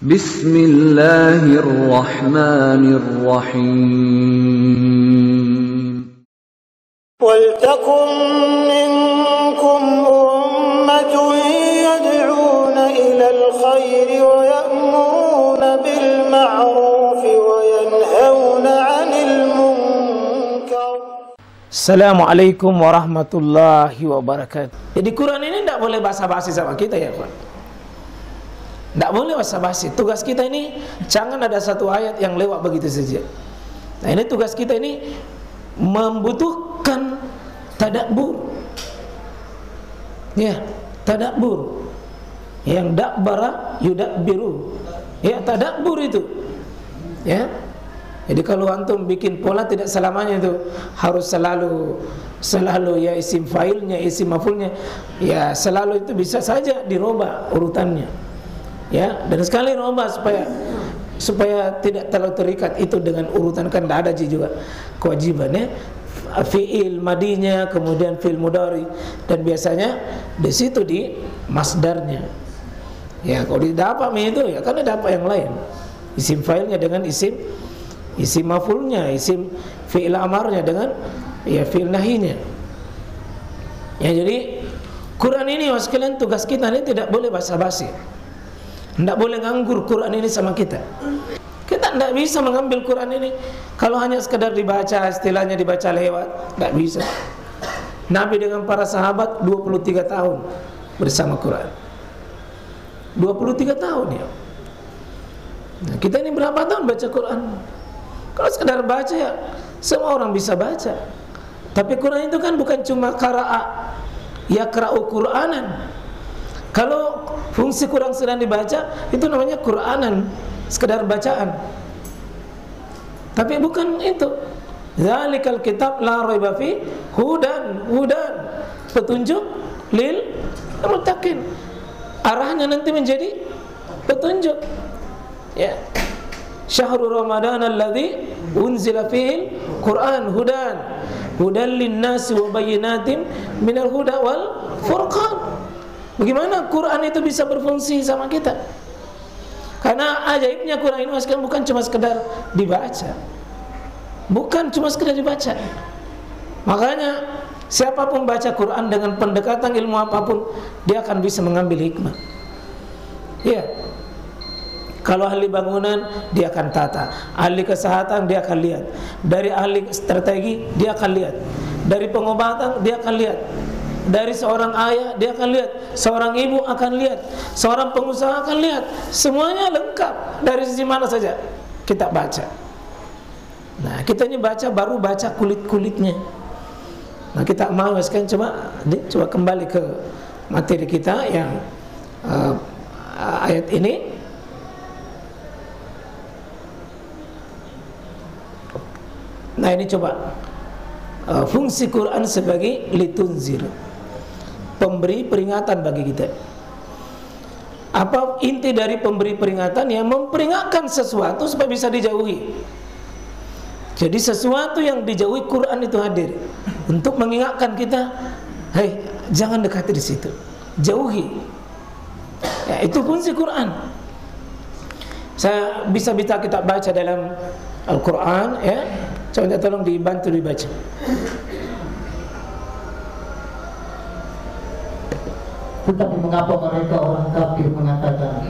Bismillahirrahmanirrahim. وَلْتَكُنْ مِنْكُمْ أُمَّةٌ يَدْعُونَ إِلَى الْخَيْرِ وَيَأْمُرُونَ بِالْمَعْرُوفِ وَيَنْهَوْنَ عَنِ الْمُنْكَرِ. Assalamualaikum warahmatullahi wabarakatuh. Jadi Quran ini tidak boleh basa-basi sama kita ya Pak. Tidak boleh basa-basi. Tugas kita ini jangan ada satu ayat yang lewat begitu saja. Nah ini tugas kita ini membutuhkan tadabbur. Ya, tadabbur. Yang dakbara yudabbiru. Ya, tadabbur itu. Ya. Jadi kalau antum bikin pola tidak selamanya itu harus selalu ya isim fa'ilnya, isim maf'ulnya. Ya, selalu itu bisa saja dirubah urutannya. Ya, dan sekali rubah supaya tidak terlalu terikat itu dengan urutan, kan tidak ada juga kewajibannya fi'il madinya kemudian fi'il mudhari, dan biasanya di situ di masdarnya. Ya, kalau tidak apa itu ya kan ada apa yang lain, isim fa'ilnya dengan isim maf'ulnya, isim fi'il amarnya dengan ya fi'il nahinya. Ya, jadi Quran ini mas sekalian, tugas kita ini tidak boleh basa-basi. Tidak boleh nganggur Quran ini sama kita. Kita tidak bisa mengambil Quran ini kalau hanya sekedar dibaca, istilahnya dibaca lewat. Tidak bisa. Nabi dengan para sahabat 23 tahun bersama Quran. 23 tahun ya. Nah, kita ini berapa tahun baca Quran? Kalau sekedar baca ya semua orang bisa baca. Tapi Quran itu kan bukan cuma qara'a, yaqra'u Qur'anan. Kalau fungsi Quran sedang dibaca, itu namanya Qur'anan, sekedar bacaan. Tapi bukan itu. Zalikal kitab la raiba fi hudan, petunjuk lil muttaqin. Arahnya nanti menjadi petunjuk. Ya. Syahrul Ramadan alladzi unzila fihi Qur'an hudan lin-nasi wa bayyinatin minal huda wal furqan. Bagaimana Quran itu bisa berfungsi sama kita? Karena ajaibnya Quran ini bukan cuma sekedar dibaca. Bukan cuma sekedar dibaca. Makanya siapapun baca Quran dengan pendekatan ilmu apapun, dia akan bisa mengambil hikmah. Ya. Kalau ahli bangunan, dia akan tata. Ahli kesehatan, dia akan lihat. Dari ahli strategi, dia akan lihat. Dari pengobatan, dia akan lihat. Dari seorang ayah dia akan lihat, seorang ibu akan lihat, seorang pengusaha akan lihat. Semuanya lengkap dari sisi mana saja kita baca. Nah, kita ini baru baca kulit-kulitnya. Nah, kita mau sekarang coba kembali ke materi kita yang ayat ini. Nah, ini coba fungsi Quran sebagai litunzir, pemberi peringatan bagi kita. Apa inti dari pemberi peringatan? Yang memperingatkan sesuatu supaya bisa dijauhi. Jadi sesuatu yang dijauhi Quran itu hadir untuk mengingatkan kita, hei, jangan dekati di situ, jauhi. Ya, itu fungsi Quran. Saya bisa kita baca dalam Al-Quran, ya. Coba tolong dibantu dibaca. Tetapi mengapa mereka orang kafir mengatakan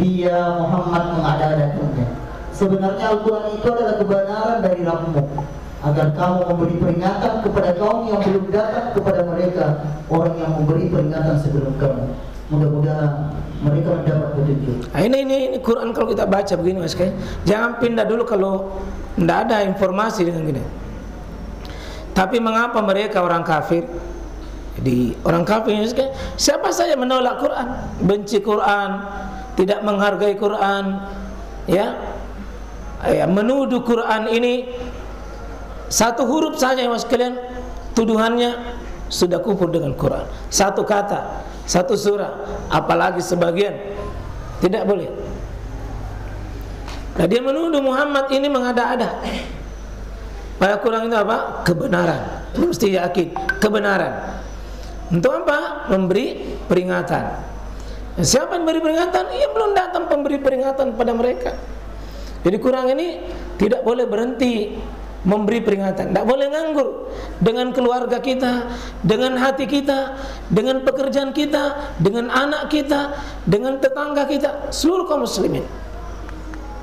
dia Muhammad mengada-adakannya? Sebenarnya Al-Quran itu adalah kebenaran dari Rabbmu, agar kamu memberi peringatan kepada kaum yang belum datang kepada mereka, orang yang memberi peringatan sebelum kamu. Mudah-mudahan mereka mendapat petunjuk. Nah, ini Quran kalau kita baca begini mas, jangan pindah dulu kalau tidak ada informasi dengan gini. Tapi mengapa mereka orang kafir? Jadi orang kafir ini siapa saja menolak Quran, benci Quran, tidak menghargai Quran, ya, menuduh Quran ini satu huruf saja mas kalian, tuduhannya sudah kufur dengan Quran. Satu kata, satu surah, apalagi sebagian, tidak boleh. Nah, dia menuduh Muhammad ini mengada-ada. Pada Quran itu apa? Kebenaran. Mesti yakin kebenaran. Untuk apa? Memberi peringatan. Siapa yang beri peringatan? Iya, belum datang pemberi peringatan pada mereka. Jadi Quran ini tidak boleh berhenti memberi peringatan, tidak boleh nganggur dengan keluarga kita, dengan hati kita, dengan pekerjaan kita, dengan anak kita, dengan tetangga kita, seluruh kaum muslimin.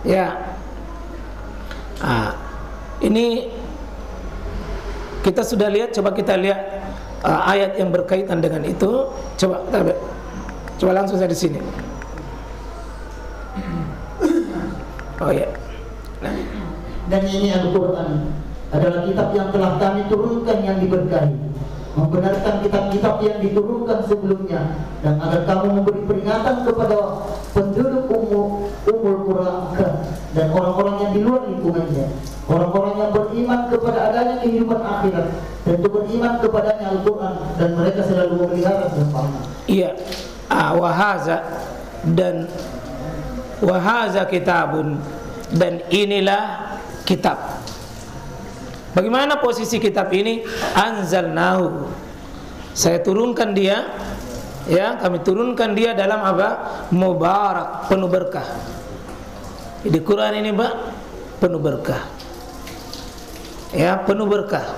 Ya, ini kita sudah lihat. Coba kita lihat ayat yang berkaitan dengan itu. Coba langsung saja di sini. Oh ya. Nah. Dan ini Al-Quran adalah kitab yang telah kami turunkan yang diberkahi, membenarkan kitab-kitab yang diturunkan sebelumnya, dan agar kamu memberi peringatan kepada penduduk umul Qura dan orang-orang yang di luar lingkungannya, orang-orang yang beriman kepada adanya kehidupan akhirat dan beriman kepadanya Al-Quran, dan mereka selalu memelihara bersama. Iya. Wahaza kitabun, dan inilah kitab. Bagaimana posisi kitab ini? Anzalnahu, saya turunkan dia, ya, kami turunkan dia dalam apa? Mubarak, penuh berkah. Di Quran ini, Pak, penuh berkah. Ya, penuh berkah.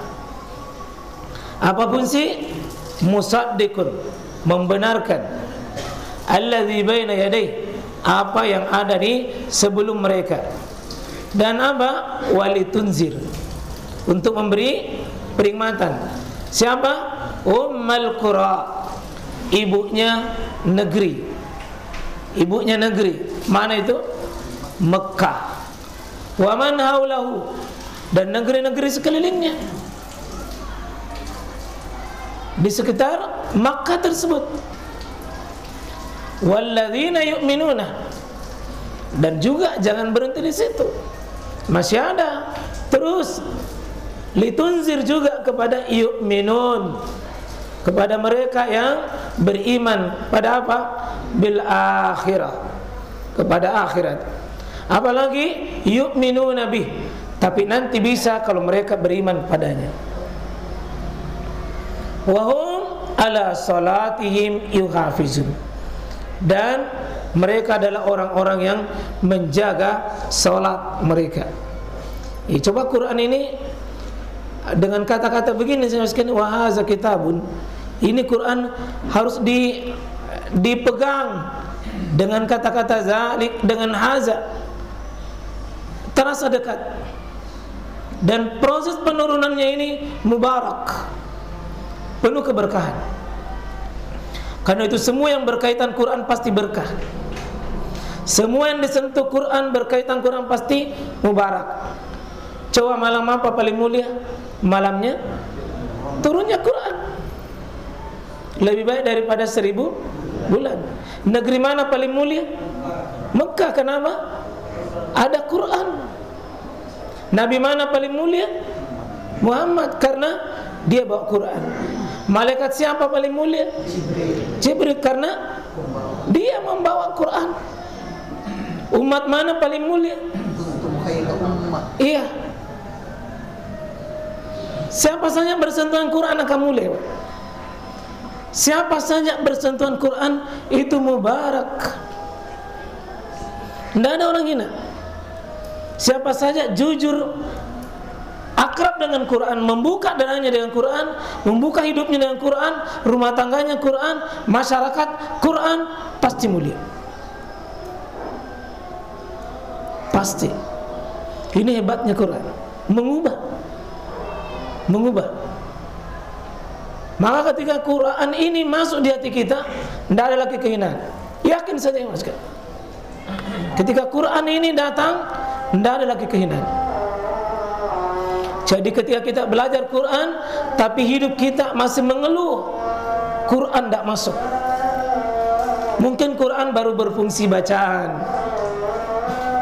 Apapun sih, musaddiqun, membenarkan, alladzi baina yadayhi, apa yang ada di sebelum mereka, dan apa? Walitunzir, untuk memberi peringatan. Siapa? Ummul Qura, ibunya negeri. Ibunya negeri, mana itu? Mekah. Wa man haulahu, dan negeri-negeri sekelilingnya di sekitar Makkah tersebut. Walladzina yu'minuna, dan juga jangan berhenti di situ, masih ada terus. Litunzir juga kepada yu'minun, kepada mereka yang beriman pada apa? Bil akhirah, kepada akhirat. Apalagi yu'minuna bih, tapi nanti bisa kalau mereka beriman padanya. Wahum ala salatihim yuhafizun, dan mereka adalah orang-orang yang menjaga salat mereka. Coba Quran ini dengan kata-kata begini, saya sekalian, wahaza kitabun, ini Quran harus dipegang dengan kata-kata zalik, dengan haza, terasa dekat. Dan proses penurunannya ini mubarak, penuh keberkahan. Karena itu semua yang berkaitan Quran pasti berkah. Semua yang disentuh Quran, berkaitan Quran, pasti mubarak. Coba malam apa paling mulia? Malamnya turunnya Quran, lebih baik daripada 1000 bulan. Negeri mana paling mulia? Mekah. Kenapa? Ada Quran. Nabi mana paling mulia? Muhammad, karena dia bawa Quran. Malaikat siapa paling mulia? Jibril, karena dia membawa Quran. Umat mana paling mulia? Iya. Siapa saja bersentuhan Quran akan mulia. Siapa saja bersentuhan Quran itu mubarak. Tidak ada orang hina. Siapa saja jujur, akrab dengan Quran, membuka dadanya dengan Quran, membuka hidupnya dengan Quran, rumah tangganya Quran, masyarakat Quran, pasti mulia. Pasti. Ini hebatnya Quran, mengubah. Maka ketika Quran ini masuk di hati kita, tidak ada lagi kehinaan. Yakin saja, Mas. Ketika Quran ini datang, tidak ada lagi kehinaan. Jadi ketika kita belajar Quran, tapi hidup kita masih mengeluh, Quran tidak masuk. Mungkin Quran baru berfungsi bacaan,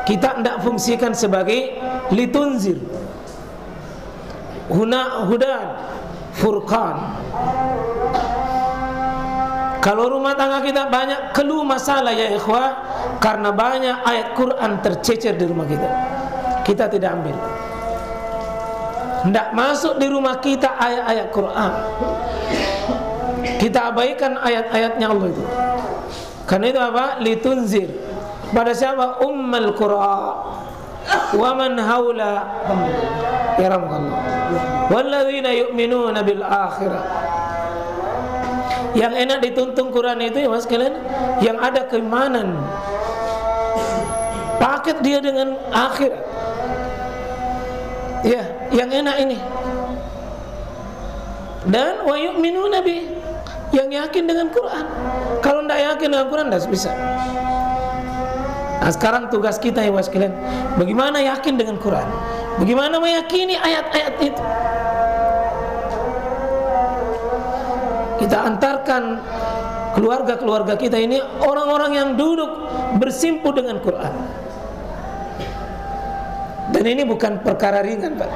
kita tidak fungsikan sebagai litunzir, hudan, furqan. Kalau rumah tangga kita banyak keluh masalah, ya ikhwah, karena banyak ayat Quran tercecer di rumah kita, kita tidak ambil. Tidak masuk di rumah kita ayat-ayat Quran, kita abaikan ayat-ayatnya Allah itu. Karena itu apa? Litunzir. Pada siapa? Ummul Qura wa man haula yarhamkallah walladzina yu'minuna bil akhirah. Yang enak dituntun Quran itu ya Mas kalian, yang ada keimanan, paket dia dengan akhirat. Ya, yang enak ini. Dan wa yu'minuna bi, yang yakin dengan Quran. Kalau tidak yakin dengan Quran tidak bisa. Nah, sekarang tugas kita ya Mas kalian, bagaimana yakin dengan Quran? Bagaimana meyakini ayat-ayat itu? Kita antarkan keluarga-keluarga kita ini orang-orang yang duduk bersimpu dengan Quran. Dan ini bukan perkara ringan, Pak.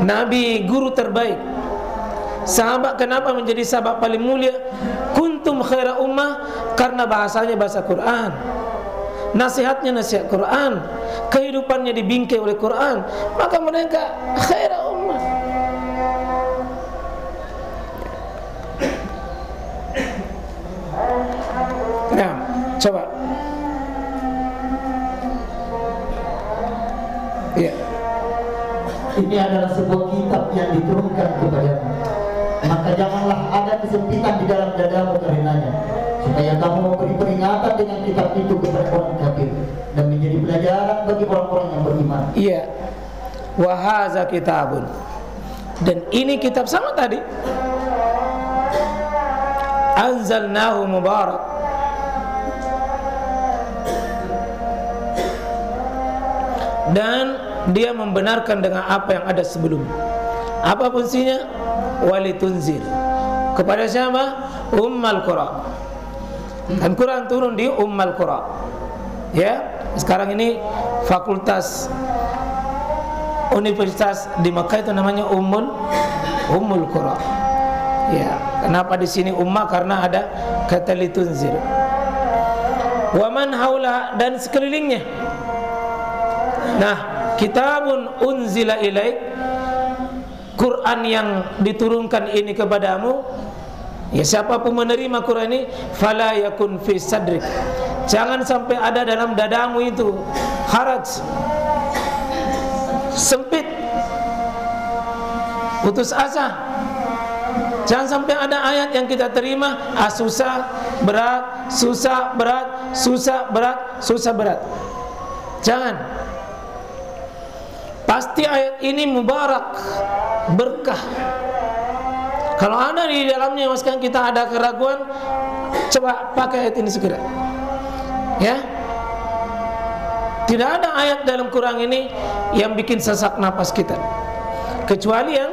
Nabi, guru terbaik, sahabat, kenapa menjadi sahabat paling mulia? Kuntum khaira ummah, karena bahasanya bahasa Quran, nasihatnya nasihat Quran, kehidupannya dibingkai oleh Quran, maka mereka khaira ummah. Nah, coba. Ya. Ini adalah sebuah kitab yang diturunkan kepadamu. Maka janganlah ada kesempitan di dalam dadamu karenanya, supaya kamu memberi peringatan dengan kitab itu kepada orang kafir dan menjadi pelajaran bagi orang-orang yang beriman. Iya. Wa hadza kitabun. Dan ini kitab sama tadi. Anzalnahu mubarak. Dan dia membenarkan dengan apa yang ada sebelum. Apa fungsinya? Walitunzir. Kepada siapa? Ummul Qura. Kan Quran turun di Ummul Qura. Ya, sekarang ini fakultas universitas di Makkah itu namanya Ummul Qura. Ya, kenapa di sini ummah? Karena ada kata litunzir. Wa man haula, dan sekelilingnya. Nah, kitabun unzila ilaik, Quran yang diturunkan ini kepadamu. Ya, siapapun menerima Quran ini, fala yakun fi sadrik, jangan sampai ada dalam dadamu itu haraj, sempit, putus asa. Jangan sampai ada ayat yang kita terima susah, berat, susah, berat, susah, berat, susah, berat. Jangan. Pasti ayat ini mubarak, berkah. Kalau ada di dalamnya maksudnya kita ada keraguan, coba pakai ayat ini segera. Ya. Tidak ada ayat dalam Quran ini yang bikin sesak napas kita, kecuali yang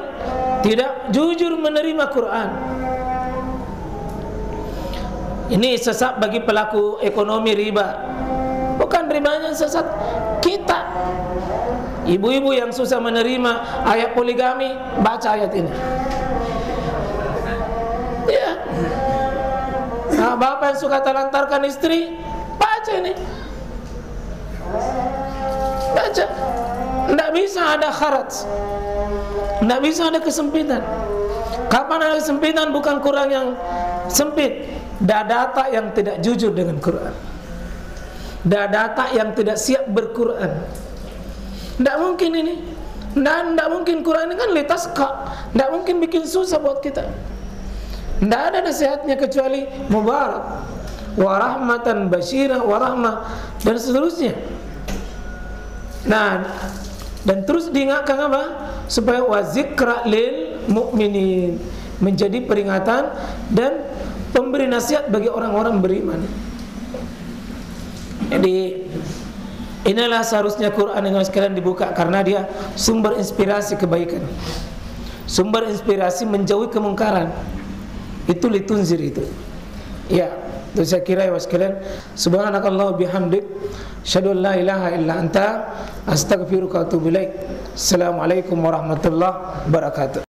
tidak jujur menerima Quran. Ini sesat bagi pelaku ekonomi riba. Bukan ribanya sesat kita. Ibu-ibu yang susah menerima ayat poligami, baca ayat ini. Ya. Nah, bapak yang suka telantarkan istri, baca ini. Baca. Tidak bisa ada kharaj, tidak bisa ada kesempitan. Kapan ada kesempitan? Bukan Quran yang sempit, data yang tidak jujur dengan Quran, data yang tidak siap berquran. Tidak mungkin ini. Tidak mungkin Quran ini kan litaska, tidak mungkin bikin susah buat kita. Tidak ada nasihatnya kecuali mubarak, warahmatan basyirah, warahmah, dan seterusnya. Nah, dan terus diingatkan apa? Supaya wazikra lil mu'minin, menjadi peringatan dan pemberi nasihat bagi orang-orang beriman. Jadi inilah seharusnya Quran yang sekalian dibuka, karena dia sumber inspirasi kebaikan, sumber inspirasi menjauhi kemungkaran. Itu litunzir itu. Ya, itu saya kira ya sekalian. Subhanakallah bihamdik, asyhadu an la ilaha illa anta, astaghfiruka wa atubu ilaik. Assalamualaikum warahmatullahi wabarakatuh.